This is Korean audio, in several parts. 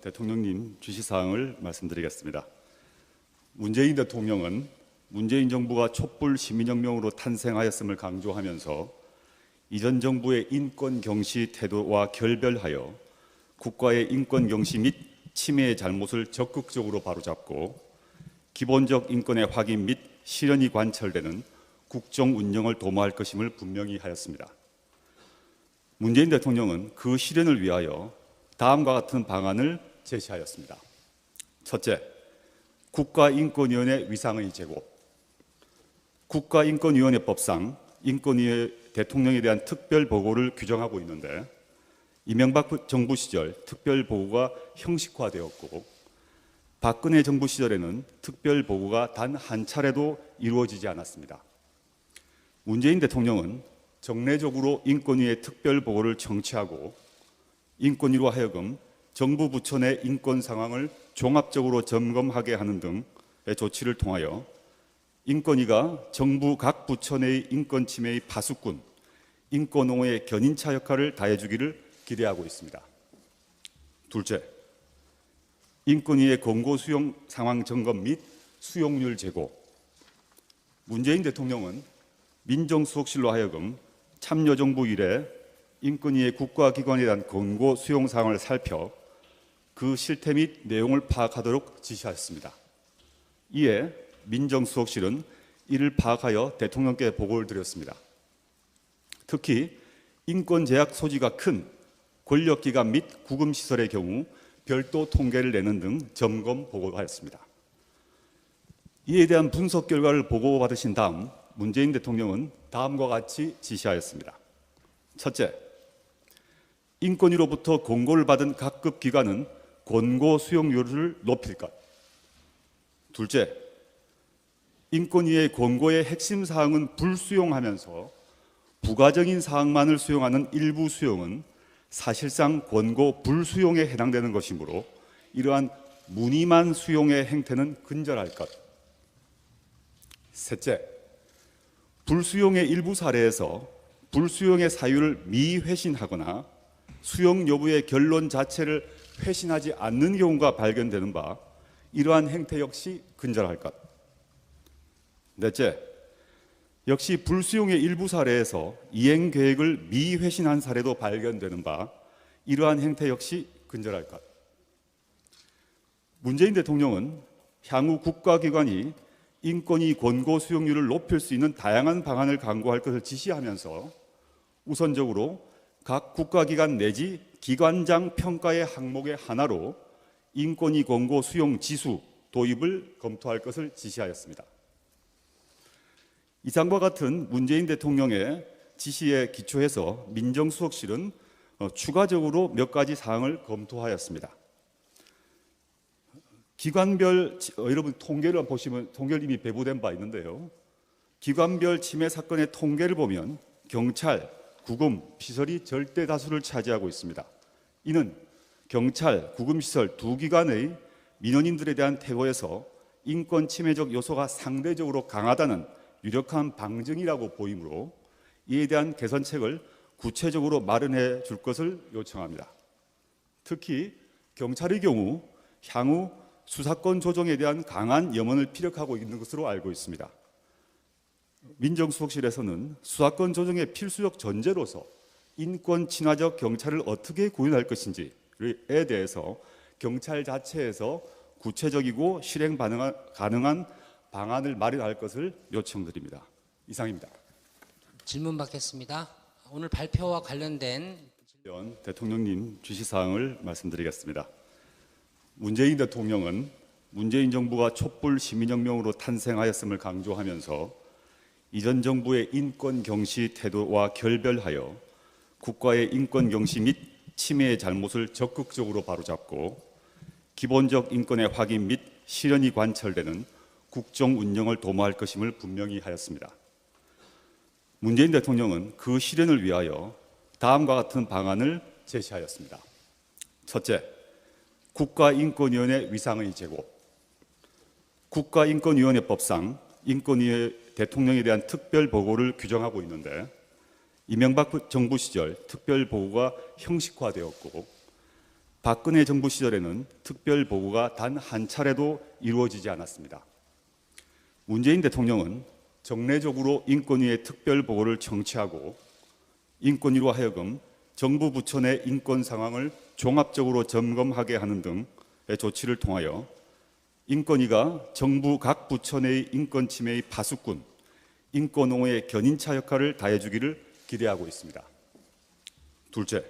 대통령님 지시사항을 말씀드리겠습니다. 문재인 대통령은 문재인 정부가 촛불 시민혁명으로 탄생하였음을 강조하면서 이전 정부의 인권 경시 태도와 결별하여 국가의 인권 경시 및 침해의 잘못을 적극적으로 바로잡고 기본적 인권의 확인 및 실현이 관철되는 국정 운영을 도모할 것임을 분명히 하였습니다. 문재인 대통령은 그 실현을 위하여 다음과 같은 방안을 제시하였습니다. 첫째, 국가인권위원회 위상의 제고. 국가인권위원회법상 인권위의 대통령에 대한 특별보고를 규정하고 있는데 이명박 정부 시절 특별보고가 형식화되었고 박근혜 정부 시절에는 특별보고가 단 한 차례도 이루어지지 않았습니다. 문재인 대통령은 정례적으로 인권위의 특별보고를 청취하고 인권위로 하여금 정부 부처 내 인권 상황을 종합적으로 점검하게 하는 등의 조치를 통하여 인권위가 정부 각 부처 내의 인권 침해의 파수꾼, 인권옹호의 견인차 역할을 다해주기를 기대하고 있습니다. 둘째, 인권위의 권고 수용 상황 점검 및 수용률 제고. 문재인 대통령은 민정수석실로 하여금 참여정부 이래 인권위의 국가기관에 대한 권고 수용 사항을 살펴 그 실태 및 내용을 파악하도록 지시하였습니다. 이에 민정수석실은 이를 파악하여 대통령께 보고를 드렸습니다. 특히 인권 제약 소지가 큰 권력기관 및 구금시설의 경우 별도 통계를 내는 등 점검 보고하였습니다. 이에 대한 분석 결과를 보고받으신 다음 문재인 대통령은 다음과 같이 지시하였습니다. 첫째, 인권위로부터 권고를 받은 각급 기관은 권고 수용률을 높일 것. 둘째, 인권위의 권고의 핵심 사항은 불수용하면서 부가적인 사항만을 수용하는 일부 수용은 사실상 권고 불수용에 해당되는 것이므로 이러한 무늬만 수용의 행태는 근절할 것. 셋째, 불수용의 일부 사례에서 불수용의 사유를 미회신하거나 수용 여부의 결론 자체를 회신하지 않는 경우가 발견되는 바 이러한 행태 역시 근절할 것. 넷째, 역시 불수용의 일부 사례에서 이행 계획을 미회신한 사례도 발견되는 바 이러한 행태 역시 근절할 것. 문재인 대통령은 향후 국가기관이 인권위 권고 수용률을 높일 수 있는 다양한 방안을 강구할 것을 지시하면서 우선적으로 각 국가기관 내지 기관장 평가의 항목의 하나로 인권위 권고 수용 지수 도입을 검토할 것을 지시하였습니다. 이상과 같은 문재인 대통령의 지시에 기초해서 민정수석실은 추가적으로 몇 가지 사항을 검토하였습니다. 기관별, 여러분 통계를 보시면 통계를 이미 배부된 바 있는데요. 기관별 침해 사건의 통계를 보면 경찰, 구금, 시설이 절대 다수를 차지하고 있습니다. 이는 경찰, 구금시설 두 기관의 민원인들에 대한 태도에서 인권 침해적 요소가 상대적으로 강하다는 유력한 방증이라고 보이므로 이에 대한 개선책을 구체적으로 마련해 줄 것을 요청합니다. 특히 경찰의 경우 향후 수사권 조정에 대한 강한 염원을 피력하고 있는 것으로 알고 있습니다. 민정수석실에서는 수사권 조정의 필수적 전제로서 인권 친화적 경찰을 어떻게 구현할 것인지에 대해서 경찰 자체에서 구체적이고 실행 가능한 방안을 마련할 것을 요청드립니다. 이상입니다. 질문 받겠습니다. 오늘 발표와 관련된 대통령님 지시사항을 말씀드리겠습니다. 문재인 대통령은 문재인 정부가 촛불 시민혁명으로 탄생하였음을 강조하면서 이전 정부의 인권 경시 태도와 결별하여 국가의 인권 경시 및 침해의 잘못을 적극적으로 바로잡고 기본적 인권의 확인 및 실현이 관철되는 국정 운영을 도모할 것임을 분명히 하였습니다. 문재인 대통령은 그 실현을 위하여 다음과 같은 방안을 제시하였습니다. 첫째, 국가인권위원회 위상의 제고. 국가인권위원회법상 인권위의 대통령에 대한 특별보고를 규정하고 있는데 이명박 정부 시절 특별보고가 형식화되었고 박근혜 정부 시절에는 특별 보고가 단 한 차례도 이루어지지 않았습니다. 문재인 대통령은 정례적으로 인권위의 특별 보고를 청취하고 인권위로 하여금 정부 부처 내 인권 상황을 종합적으로 점검하게 하는 등의 조치를 통하여 인권위가 정부 각 부처 내의 인권 침해의 파수꾼, 인권옹호의 견인차 역할을 다해주기를 기대하고 있습니다. 둘째,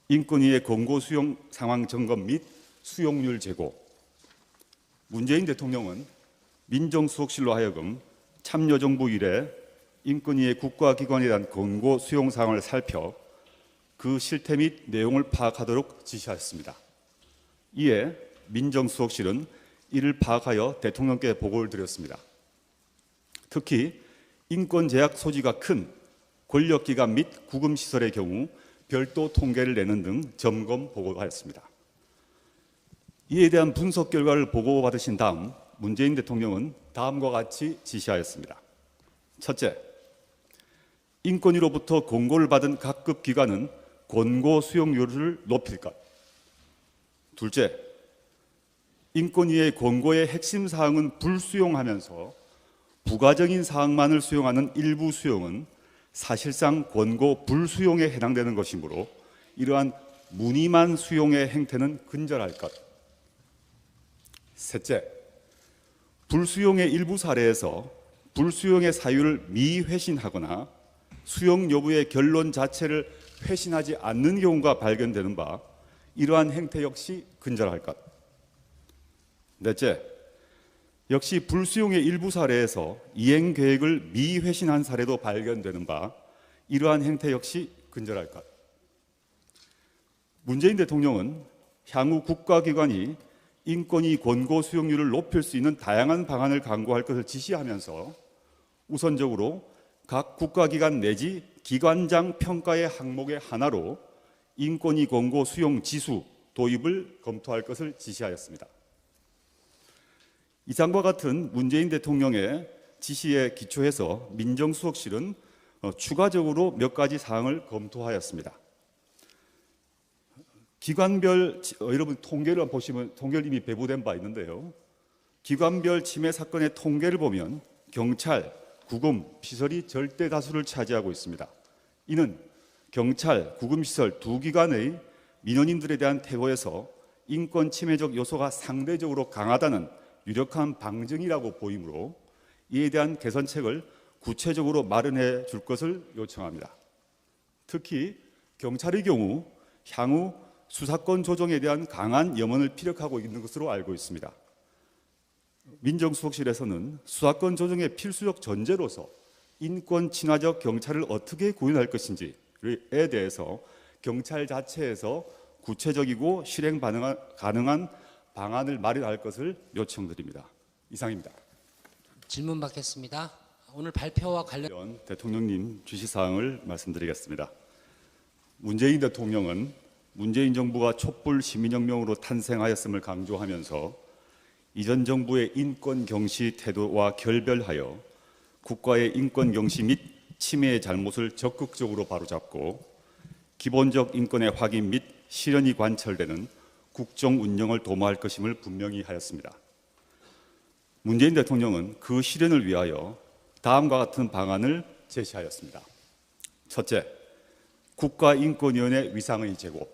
인권위의 권고 수용 상황 점검 및 수용률 제고. 문재인 대통령은 민정수석실로 하여금 참여정부 이래 인권위의 국가기관에 대한 권고 수용 사항을 살펴 그 실태 및 내용을 파악하도록 지시하였습니다. 이에 민정수석실은 이를 파악하여 대통령께 보고를 드렸습니다. 특히 인권 제약 소지가 큰 권력기관 및 구금시설의 경우 별도 통계를 내는 등 점검 보고하였습니다. 이에 대한 분석 결과를 보고받으신 다음 문재인 대통령은 다음과 같이 지시하였습니다. 첫째, 인권위로부터 권고를 받은 각급 기관은 권고 수용률을 높일 것. 둘째, 인권위의 권고의 핵심 사항은 불수용하면서 부가적인 사항만을 수용하는 일부 수용은 사실상 권고 불수용에 해당되는 것이므로 이러한 무늬만 수용의 행태는 근절할 것. 셋째, 불수용의 일부 사례에서 불수용의 사유를 미회신하거나 수용 여부의 결론 자체를 회신하지 않는 경우가 발견되는 바 이러한 행태 역시 근절할 것. 넷째, 역시 불수용의 일부 사례에서 이행 계획을 미회신한 사례도 발견되는 바 이러한 행태 역시 근절할 것. 문재인 대통령은 향후 국가기관이 인권위 권고 수용률을 높일 수 있는 다양한 방안을 강구할 것을 지시하면서 우선적으로 각 국가기관 내지 기관장 평가의 항목의 하나로 인권위 권고 수용 지수 도입을 검토할 것을 지시하였습니다. 이상과 같은 문재인 대통령의 지시에 기초해서 민정수석실은 추가적으로 몇 가지 사항을 검토하였습니다. 기관별 여러분 통계를 보시면 통계를 이미 배부된 바 있는데요. 기관별 침해 사건의 통계를 보면 경찰, 구금, 시설이 절대 다수를 차지하고 있습니다. 이는 경찰, 구금시설 두 기관의 민원인들에 대한 태도에서 인권 침해적 요소가 상대적으로 강하다는 유력한 방증이라고 보이므로 이에 대한 개선책을 구체적으로 마련해 줄 것을 요청합니다. 특히 경찰의 경우 향후 수사권 조정에 대한 강한 염원을 피력하고 있는 것으로 알고 있습니다. 민정수석실에서는 수사권 조정의 필수적 전제로서 인권 친화적 경찰을 어떻게 구현할 것인지에 대해서 경찰 자체에서 구체적이고 실행 가능한 방안을 마련할 것을 요청드립니다. 이상입니다. 질문 받겠습니다. 오늘 발표와 관련 대통령님 지시사항을 말씀드리겠습니다. 문재인 대통령은 문재인 정부가 촛불 시민혁명으로 탄생하였음을 강조하면서 이전 정부의 인권 경시 태도와 결별하여 국가의 인권 경시 및 침해의 잘못을 적극적으로 바로잡고 기본적 인권의 확인 및 실현이 관철되는 국정 운영을 도모할 것임을 분명히 하였습니다. 문재인 대통령은 그 실현을 위하여 다음과 같은 방안을 제시하였습니다. 첫째, 국가인권위원회 위상의 제고.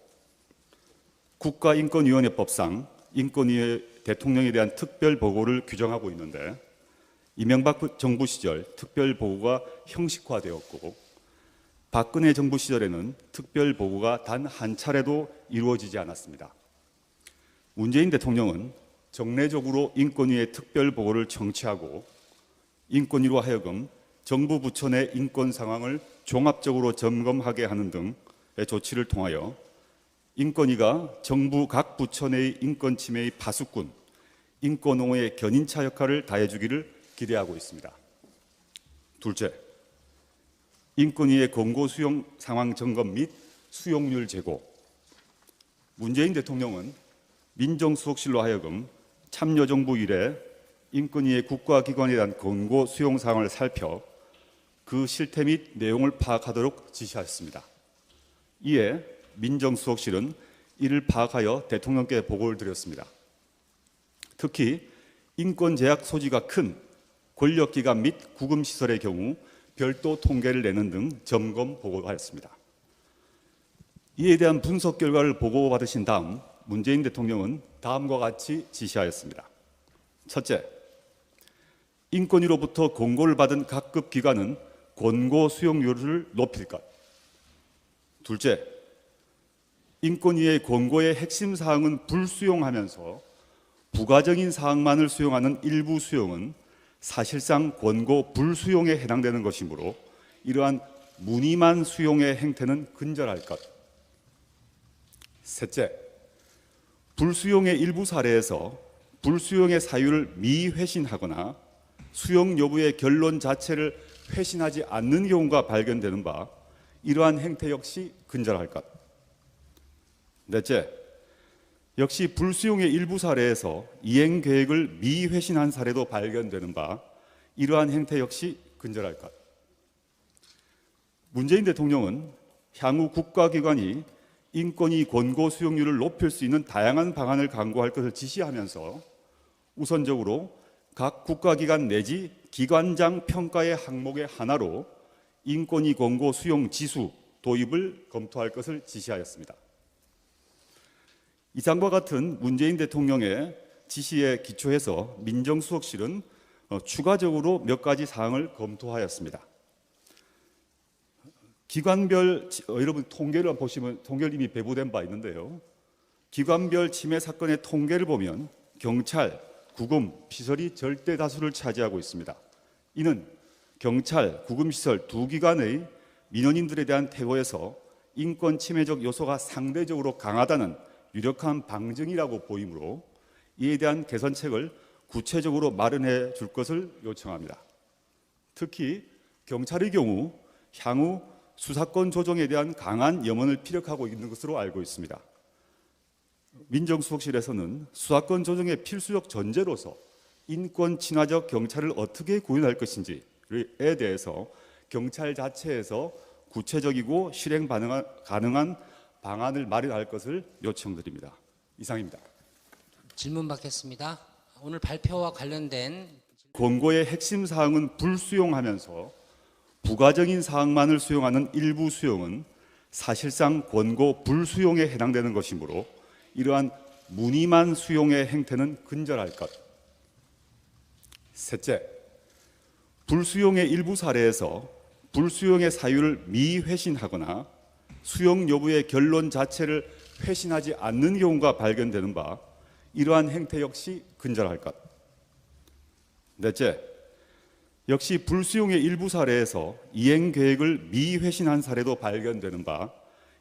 국가인권위원회법상 인권위의 대통령에 대한 특별 보고를 규정하고 있는데 이명박 정부 시절 특별 보고가 형식화되었고 박근혜 정부 시절에는 특별 보고가 단 한 차례도 이루어지지 않았습니다. 문재인 대통령은 정례적으로 인권위의 특별 보고를 청취하고 인권위로 하여금 정부 부처 내 인권 상황을 종합적으로 점검하게 하는 등의 조치를 통하여 인권위가 정부 각 부처 내의 인권 침해의 파수꾼, 인권옹호의 견인차 역할을 다해주기를 기대하고 있습니다. 둘째, 인권위의 권고 수용 상황 점검 및 수용률 제고. 문재인 대통령은 민정수석실로 하여금 참여정부 이래 인권위의 국가기관에 대한 권고 수용 사항을 살펴 그 실태 및 내용을 파악하도록 지시하였습니다. 이에 민정수석실은 이를 파악하여 대통령께 보고를 드렸습니다. 특히 인권 제약 소지가 큰 권력기관 및 구금시설의 경우 별도 통계를 내는 등 점검 보고하였습니다. 이에 대한 분석 결과를 보고받으신 다음 문재인 대통령은 다음과 같이 지시하였습니다. 첫째, 인권위로부터 권고를 받은 각급 기관은 권고 수용률을 높일 것. 둘째, 인권위의 권고의 핵심 사항은 불수용하면서 부가적인 사항만을 수용하는 일부 수용은 사실상 권고 불수용에 해당되는 것이므로 이러한 무늬만 수용의 행태는 근절할 것. 셋째, 불수용의 일부 사례에서 불수용의 사유를 미회신하거나 수용 여부의 결론 자체를 회신하지 않는 경우가 발견되는 바 이러한 행태 역시 근절할 것. 넷째, 역시 불수용의 일부 사례에서 이행 계획을 미회신한 사례도 발견되는 바 이러한 행태 역시 근절할 것. 문재인 대통령은 향후 국가기관이 인권위 권고 수용률을 높일 수 있는 다양한 방안을 강구할 것을 지시하면서 우선적으로 각 국가기관 내지 기관장 평가의 항목의 하나로 인권위 권고 수용 지수 도입을 검토할 것을 지시하였습니다. 이상과 같은 문재인 대통령의 지시에 기초해서 민정수석실은 추가적으로 몇 가지 사항을 검토하였습니다. 기관별 여러분 통계를 보시면 통계를 이미 배부된 바 있는데요. 기관별 침해 사건의 통계를 보면 경찰, 구금, 시설이 절대 다수를 차지하고 있습니다. 이는 경찰, 구금시설 두 기관의 민원인들에 대한 태도에서 인권 침해적 요소가 상대적으로 강하다는 유력한 방증이라고 보이므로 이에 대한 개선책을 구체적으로 마련해 줄 것을 요청합니다. 특히 경찰의 경우 향후 수사권 조정에 대한 강한 염원을 피력하고 있는 것으로 알고 있습니다. 민정수석실에서는 수사권 조정의 필수적 전제로서 인권 친화적 경찰을 어떻게 구현할 것인지에 대해서 경찰 자체에서 구체적이고 실행 가능한 방안을 마련할 것을 요청드립니다. 이상입니다. 질문 받겠습니다. 오늘 발표와 관련된 권고의 핵심 사항은 불수용하면서 부가적인 사항만을 수용하는 일부 수용은 사실상 권고 불수용에 해당되는 것이므로 이러한 무늬만 수용의 행태는 근절할 것. 셋째, 불수용의 일부 사례에서 불수용의 사유를 미회신하거나 수용 여부의 결론 자체를 회신하지 않는 경우가 발견되는 바 이러한 행태 역시 근절할 것. 넷째, 역시 불수용의 일부 사례에서 이행 계획을 미회신한 사례도 발견되는 바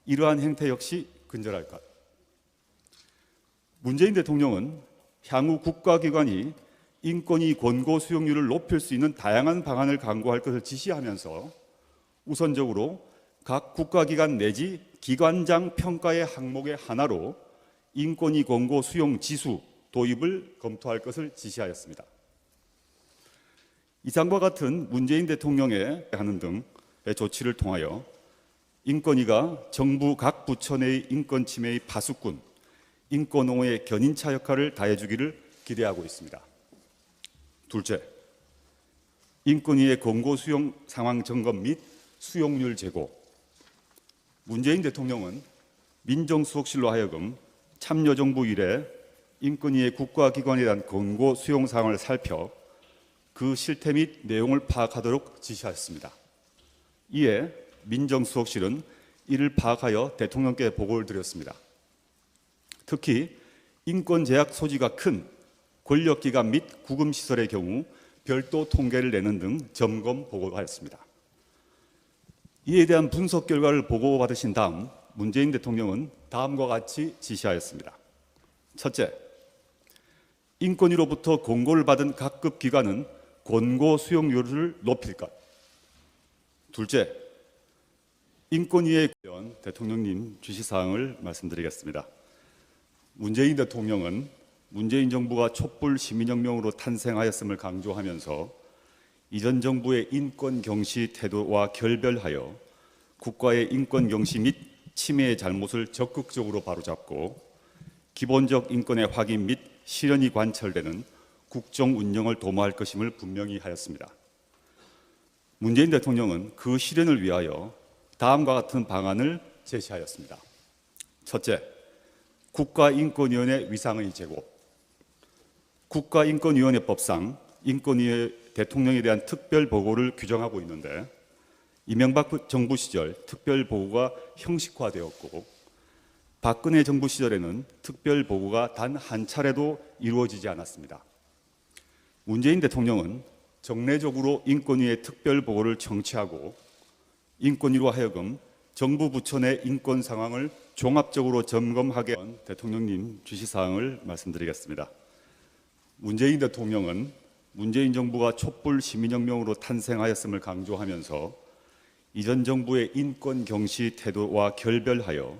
이러한 행태 역시 근절할 것. 문재인 대통령은 향후 국가기관이 인권위 권고 수용률을 높일 수 있는 다양한 방안을 강구할 것을 지시하면서 우선적으로 각 국가기관 내지 기관장 평가의 항목의 하나로 인권위 권고 수용 지수 도입을 검토할 것을 지시하였습니다. 이상과 같은 문재인 대통령의 하는 등의 조치를 통하여 인권위가 정부 각 부처 내의 인권 침해의 파수꾼, 인권옹호의 견인차 역할을 다해주기를 기대하고 있습니다. 둘째, 인권위의 권고 수용 상황 점검 및 수용률 제고. 문재인 대통령은 민정수석실로 하여금 참여정부 이래 인권위의 국가기관에 대한 권고 수용 상황을 살펴 그 실태 및 내용을 파악하도록 지시하였습니다. 이에 민정수석실은 이를 파악하여 대통령께 보고를 드렸습니다. 특히 인권 제약 소지가 큰 권력기관 및 구금시설의 경우 별도 통계를 내는 등 점검 보고하였습니다. 이에 대한 분석 결과를 보고받으신 다음 문재인 대통령은 다음과 같이 지시하였습니다. 첫째, 인권위로부터 권고를 받은 각급 기관은 권고 수용률을 높일 것. 둘째, 인권위에 관련 대통령님 지시사항을 말씀드리겠습니다. 문재인 대통령은 문재인 정부가 촛불 시민혁명으로 탄생하였음을 강조하면서 이전 정부의 인권 경시 태도와 결별하여 국가의 인권 경시 및 침해의 잘못을 적극적으로 바로잡고 기본적 인권의 확인 및 실현이 관철되는 국정 운영을 도모할 것임을 분명히 하였습니다. 문재인 대통령은 그 실현을 위하여 다음과 같은 방안을 제시하였습니다. 첫째, 국가인권위원회 위상의 제고. 국가인권위원회법상 인권위의 대통령에 대한 특별보고를 규정하고 있는데 이명박 정부 시절 특별보고가 형식화되었고 박근혜 정부 시절에는 특별보고가 단 한 차례도 이루어지지 않았습니다. 문재인 대통령은 정례적으로 인권위의 특별보고를 청취하고 인권위로 하여금 정부 부처 내 인권 상황을 종합적으로 점검하게 한 대통령님 지시사항을 말씀드리겠습니다. 문재인 대통령은 문재인 정부가 촛불 시민혁명으로 탄생하였음을 강조하면서 이전 정부의 인권 경시 태도와 결별하여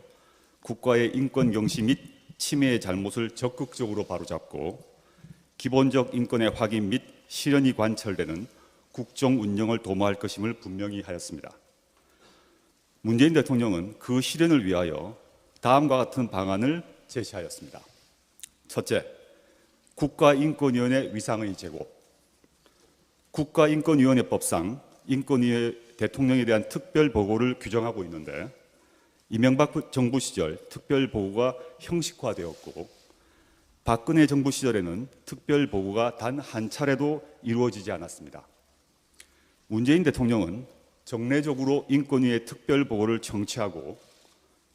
국가의 인권 경시 및 침해의 잘못을 적극적으로 바로잡고 기본적 인권의 확인 및 실현이 관철되는 국정 운영을 도모할 것임을 분명히 하였습니다. 문재인 대통령은 그 실현을 위하여 다음과 같은 방안을 제시하였습니다. 첫째, 국가인권위원회 위상의 제고. 국가인권위원회법상 인권위의 대통령에 대한 특별보고를 규정하고 있는데 이명박 정부 시절 특별보고가 형식화되었고 박근혜 정부 시절에는 특별보고가 단 한 차례도 이루어지지 않았습니다. 문재인 대통령은 정례적으로 인권위의 특별보고를 청취하고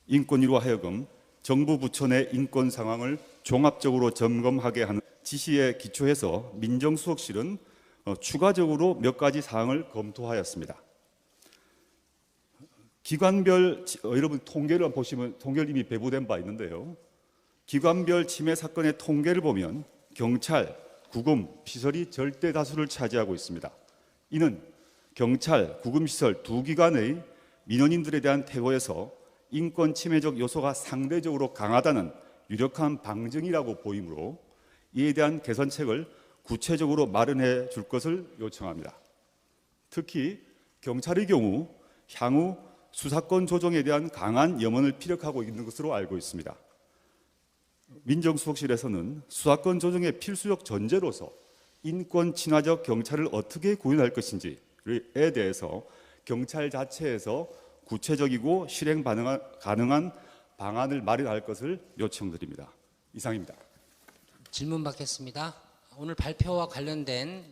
인권위로 하여금 정부 부처 내 인권 상황을 종합적으로 점검하게 하는 지시에 기초해서 민정수석실은 추가적으로 몇 가지 사항을 검토하였습니다. 기관별 여러분 통계를 보시면 통계를 이미 배부된 바 있는데요. 기관별 침해 사건의 통계를 보면 경찰, 구금, 시설이 절대 다수를 차지하고 있습니다. 이는 경찰, 구금 시설 두 기관의 민원인들에 대한 태도에서 인권 침해적 요소가 상대적으로 강하다는 유력한 방증이라고 보이므로 이에 대한 개선책을 구체적으로 마련해 줄 것을 요청합니다. 특히 경찰의 경우 향후 수사권 조정에 대한 강한 염원을 피력하고 있는 것으로 알고 있습니다. 민정수석실에서는 수사권 조정의 필수적 전제로서 인권 친화적 경찰을 어떻게 구현할 것인지에 대해서 경찰 자체에서 구체적이고 실행 가능한 방안을 마련할 것을 요청드립니다. 이상입니다. 질문 받겠습니다. 오늘 발표와 관련된